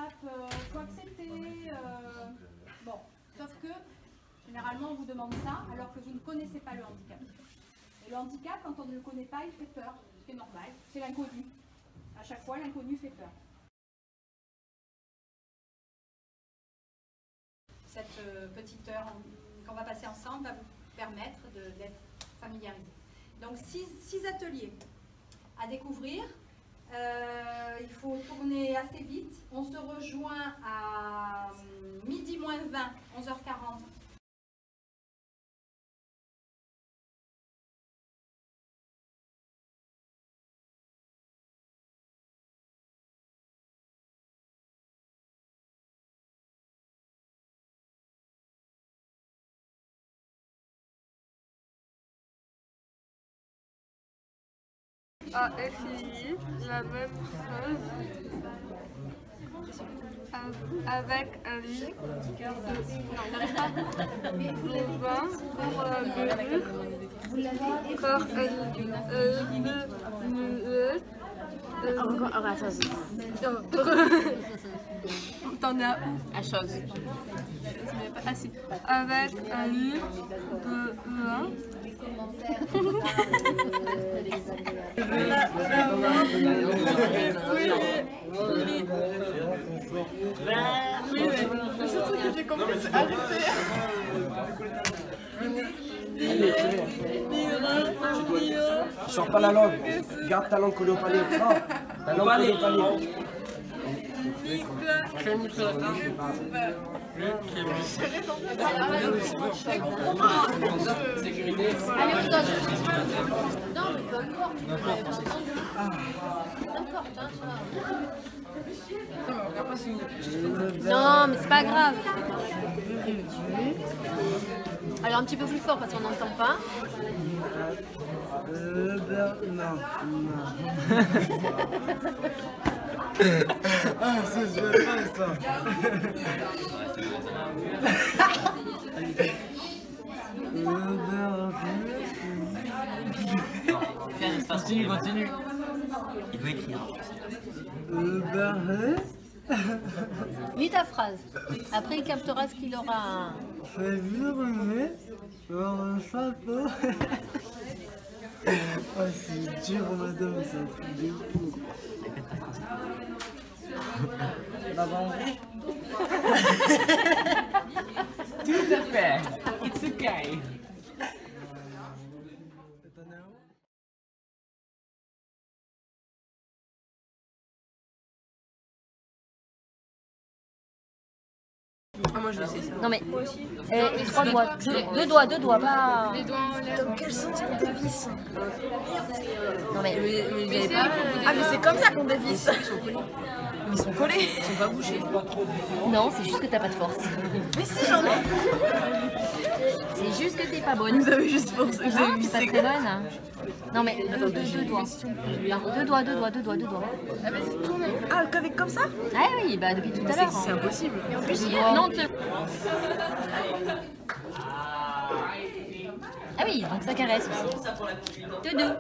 handicap, faut accepter. Bon, sauf que généralement on vous demande ça alors que vous ne connaissez pas le handicap. Et le handicap, quand on ne le connaît pas, il fait peur, ce qui est normal, c'est l'inconnu. À chaque fois, l'inconnu fait peur. Cette petite heure qu'on va passer ensemble va vous permettre d'être familiarisé. Donc 6 ateliers à découvrir. Il faut tourner assez vite. On se rejoint à midi moins 20, 11h40. À essayer la même chose avec un lit de vin pour la mesure car t'en as à chose. Assis. Avec un lit de vin. Le seul truc que j'ai compris, c'est arrêter. Sors pas la langue, garde ta langue collée au palais. Non, ta langue collée au palais. Sécurité. Allez, on donne. Non, mais peu importe. Non, mais c'est pas grave. Allez, un petit peu plus fort parce qu'on n'entend pas. Non. Ah, ça, je veux pas ça. Continue. Il veut écrire. Lis ta phrase. Après, il captera ce qu'il aura. Fais virer un chapeau. Oh, c'est dur, madame, c'est un truc de fou. Tout à fait. It's okay. Ah, moi je le sais ça. Non mais, 3 doigts, 2 doigts, pas... Dans quel sens on dévisse? Non mais, Ah mais c'est comme ça qu'on dévisse. Ils sont collés. Ils sont pas bougés. non, c'est juste que t'as pas de force. Mais si j'en ai. C'est juste que t'es pas bonne. Vous avez juste force. Vous Ah, avez t'es vissé pas très bonne. Hein. Non mais, 2 doigts. 2 doigts. Ah vas-y, tournez. Ah, avec comme ça? Ah oui, bah depuis tout à l'heure. C'est impossible. Et en plus, Non, ah oui, donc ça caresse aussi. 2. Un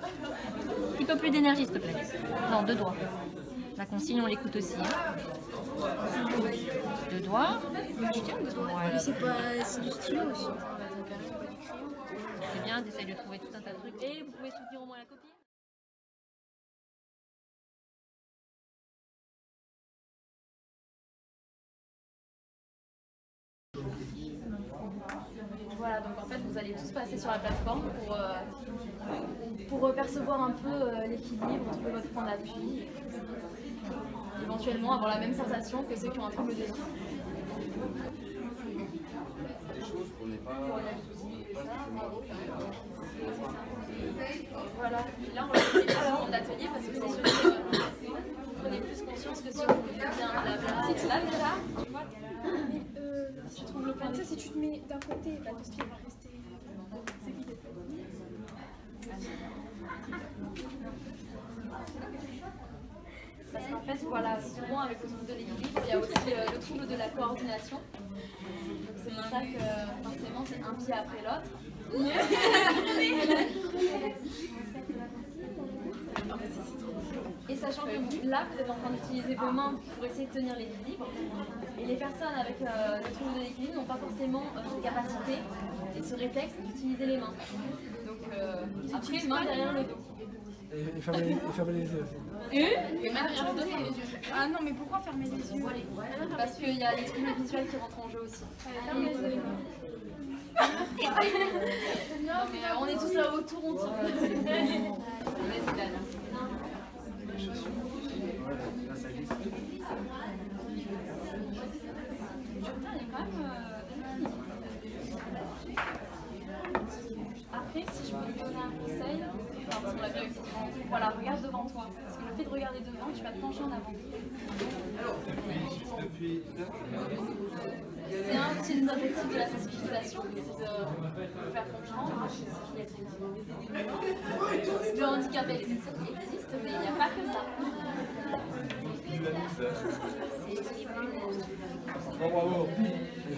petit peu plus d'énergie, s'il te plaît. Non, 2 doigts. La consigne, on l'écoute aussi. Hein. 2 doigts. tu tiens 2 doigts. Mais c'est pas... c'est du stylo aussi. C'est bien, t'essayes de trouver tout un tas de trucs. Et vous pouvez soutenir au moins la copie. Voilà, donc en fait vous allez tous passer sur la plateforme pour percevoir un peu l'équilibre, trouver votre point d'appui, éventuellement avoir la même sensation que ceux qui ont un trouble de vie. Voilà, là on va faire des moments d'atelier parce que c'est sûr que vous prenez plus conscience que si on vous bien blabla. Si tu l'as déjà, tu vois. Si tu trouves le point, si tu te mets d'un côté, bah, ton pied va rester. C'est vide. Parce qu'en fait, voilà, souvent avec le trouble de l'équilibre, il y a aussi le trouble de la coordination. C'est pour ça que forcément c'est un pied après l'autre. Et ça sachant que là, vous êtes en train d'utiliser vos mains pour essayer de tenir l'équilibre. Et les personnes avec des troubles de l'équilibre n'ont pas forcément cette capacité et ce réflexe d'utiliser les mains. Donc, après, main derrière le dos. Et fermer les yeux aussi. Et main derrière le dos, fermer les yeux. Ah non, mais pourquoi fermer les yeux? Parce qu'il y a les troubles visuels qui rentrent en jeu aussi. Fermez les yeux. Non, mais on est tous là autour, on tire. Vas-y, Dan. Après, si je peux te donner un conseil, parce qu'on l'a bien vu, voilà, regarde devant toi. Parce que le fait de regarder devant, tu vas te pencher en avant. C'est un des objectifs de la sensibilisation, c'est de faire comprendre le handicap existe, mais il n'y a pas que ça. Bravo.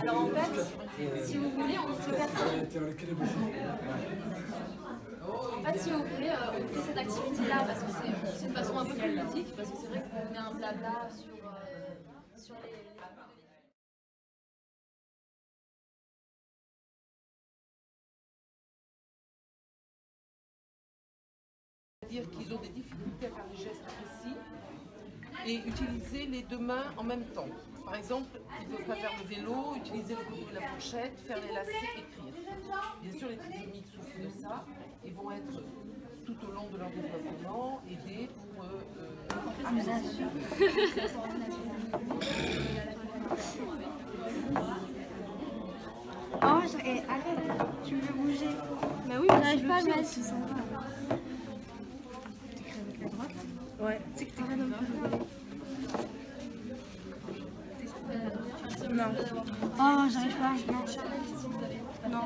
Alors en fait, si vous voulez, on peut faire ça. En fait, si vous voulez, on fait cette activité-là parce que c'est une façon un peu plus ludique, parce que c'est vrai qu'on met un blabla sur les... C'est-à-dire qu'ils ont des difficultés à faire des gestes précis et utiliser les deux mains en même temps. Par exemple, ils ne peuvent pas faire le vélo, utiliser le couteau et la fourchette, faire les lacets, écrire. Bien sûr, les trisomiques souffrent de ça et vont être tout au long de leur développement aidés pour... Oh, arrête, tu veux bouger? Bah oui, mais j'arrive pas à le mettre, c'est sympa. T'écris avec la droite là? Ouais. C'est que t'écris avec la droite. Non. Oh, j'arrive pas. Non. Non.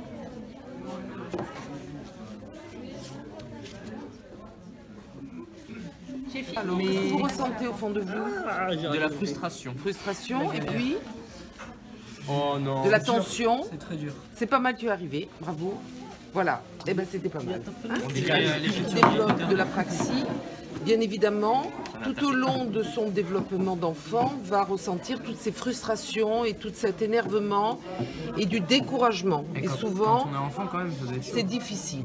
Alors, qu'est-ce que vous ressentez au fond de vous? De la frustration. Frustration et puis Oh non. de la tension. C'est très dur. C'est pas mal, tu es arrivé, bravo. Voilà, eh ben c'était pas mal. Hein, On dirait les qui développe de la praxie, bien évidemment, tout au long de son développement d'enfant, va ressentir toutes ces frustrations et tout cet énervement et du découragement. Et souvent, quand on est enfant, quand même, c'est difficile.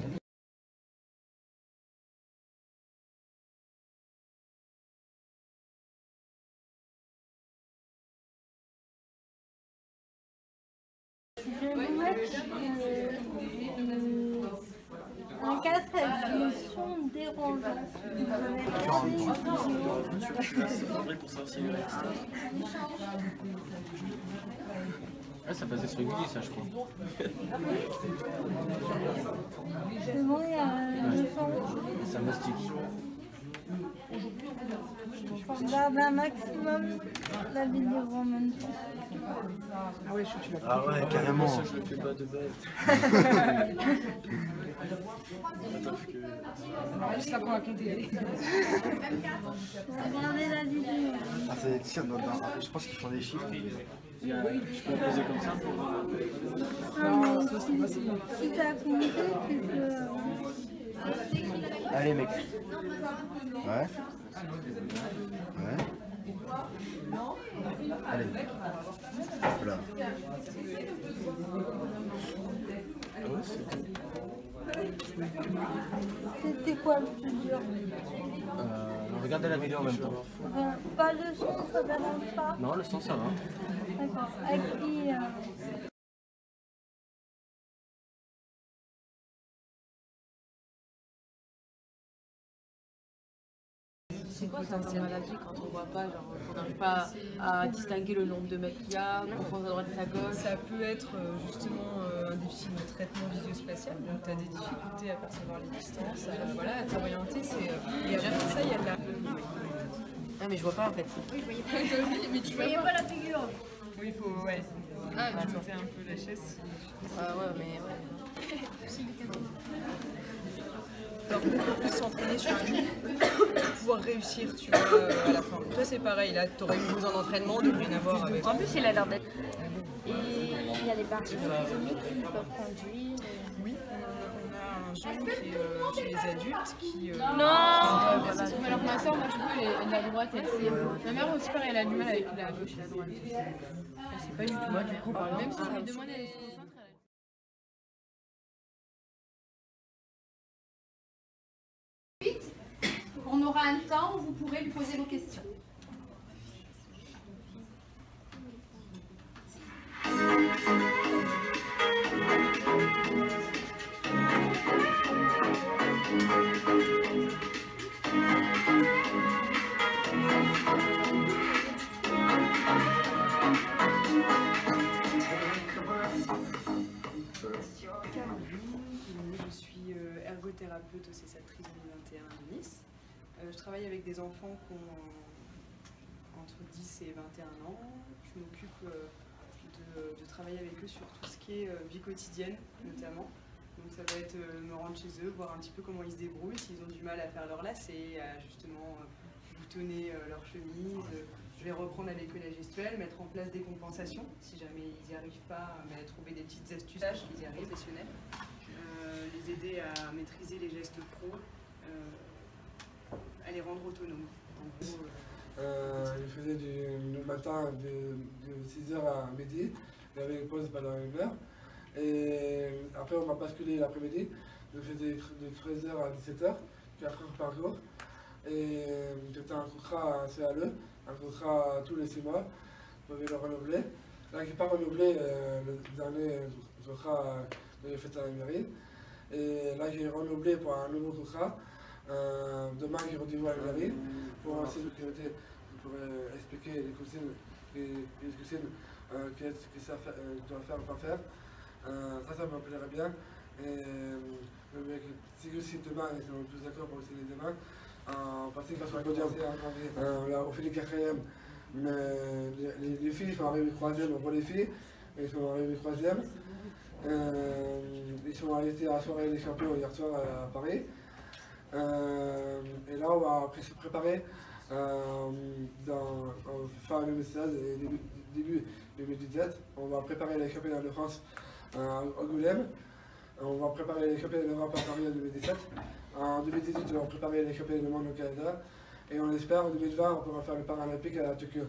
Un casque avec des sons dérangeants. Ah, ça passait sur Guy, ça, je crois. C'est bon, il y a le son. Ça mastique. Faut regarder un maximum la vidéo en même temps. Ah ouais, je suis là. Ah ouais, carrément. Ça, je le fais pas de base. Juste là pour raconter. Regardez la vidéo. Ah, c'est tir, je pense qu'ils font des chiffres. Je peux poser comme ça pour... Si t'as compté, tu peux... Allez, mec. Ouais. Ouais. Allez. Voilà. C'était quoi le plus dur? Regardez la vidéo en même temps. Pas le son, ça dérange pas. Non, le son, ça va. D'accord. Avec qui C'est quoi ces maladies quand on voit pas, genre on n'arrive pas à distinguer le nombre de mètres qu'il y a, confondre à droite et à gauche? Ça peut être justement un défi de traitement visuospatial, donc tu as des difficultés à percevoir les distances, voilà, à t'orienter, et après ça il y a de la... Ah mais je vois pas en fait. Oui, mais tu voyais pas la figure. Oui, il faut, ouais. Ah, tu montais un peu la chaise. Ah ouais, mais ouais. Alors beaucoup plus s'entraîner sur un jeu pour pouvoir réussir, tu vois, à la fin. Toi c'est pareil, là tu aurais eu besoin d'entraînement, de rien avoir avec... En plus, il a l'air d'être... Et il y a les parties trisomiques qui peuvent conduire. Oui, on a un jeune qui est chez les adultes qui... Non, voilà. ça, moi je trouve que la droite, ma mère aussi, pareil, elle a du mal avec la gauche et la droite. Elle sait pas du tout. Même si on lui demande d'aller au centre, on aura un temps où vous pourrez lui poser vos questions. Je suis ergothérapeute au CESATRIS 2021 de Nice. Je travaille avec des enfants qui ont entre 10 et 21 ans. Je m'occupe de travailler avec eux sur tout ce qui est vie quotidienne notamment. Donc ça va être me rendre chez eux, voir un petit peu comment ils se débrouillent, s'ils ont du mal à faire leurs lacets, à justement boutonner leur chemise. Je vais reprendre avec eux la gestuelle, mettre en place des compensations, si jamais ils n'y arrivent pas, mais trouver des petites astuces qu'ils y arrivent, professionnels. Les aider à maîtriser les gestes pro, à les rendre autonomes. En gros, je faisais le matin de 6h à midi, il y avait une pause pendant 1 heure. Et après on m'a basculé l'après-midi, je faisais de 13h à 17h, 4 heures par jour. Et j'étais un contrat CALE, un contrat tous les 6 mois, je pouvais le renouveler. Là, je n'ai pas renouvelé le dernier contrat que j'ai fait à la mairie. Et là, j'ai renouvelé pour un nouveau contrat. Demain, j'ai rendez-vous à la mairie pour expliquer les cousines, qu'est-ce que ça doit faire ou pas faire. Ça me plairait bien. Et si aussi demain, ils sont tous d'accord pour essayer demain. On pensait qu'on soit on fait les 4e, mais les filles sont arrivées 3e pour les filles, ils sont arrivés 3e. Ils sont arrêtés à la soirée des champions hier soir à Paris. Et là, on va après se préparer fin 2016 et début 2017. On va préparer les championnats de France à Angoulême. On va préparer les championnats d'Europe à Paris en 2017. En 2018, on va préparer les championnats du monde au Canada. Et on espère en 2020, on pourra faire le Paralympique à Tokyo.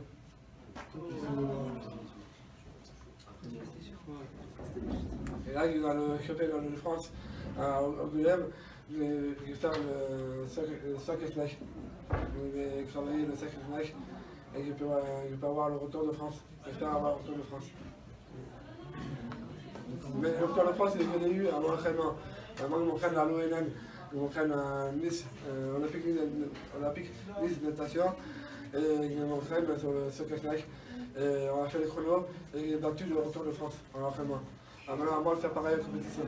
Et là, dans le championnat de France à Angoulême, je vais faire le sac et slash. Je vais travailler le sac et slash et je peux avoir le retour de France. J'espère avoir le retour de France. Mais le retour de France, c'est ce que j'ai eu à mon entraînement. Moi, je m'entraîne à l'ONM, je m'entraîne à Nice, Olympique Nice natation, et je m'entraîne sur le sac et slash. Et on a fait les chronos et j'ai battu le retour de France en entraînement. Alors maintenant, à moi de faire pareil en compétition.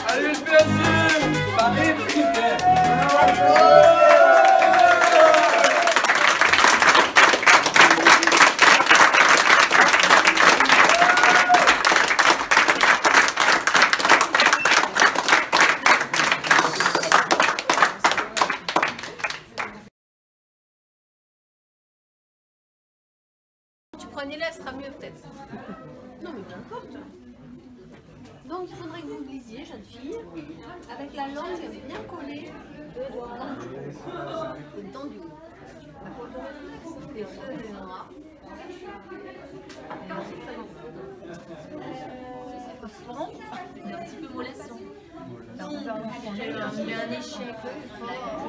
Allez, le PSG! Paris, Tu prends un élève, ce sera mieux peut-être. Non mais peu importe. Donc il faudrait que vous lisiez, jeune fille, avec la langue bien collée dans du haut. Et on fait le noir. Franc, un petit peu molestant. Il y a un échec fort.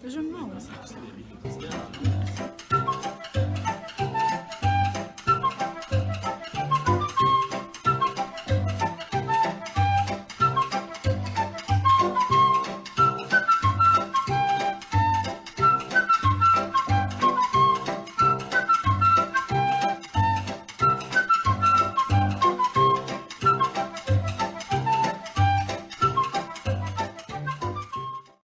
Je mens.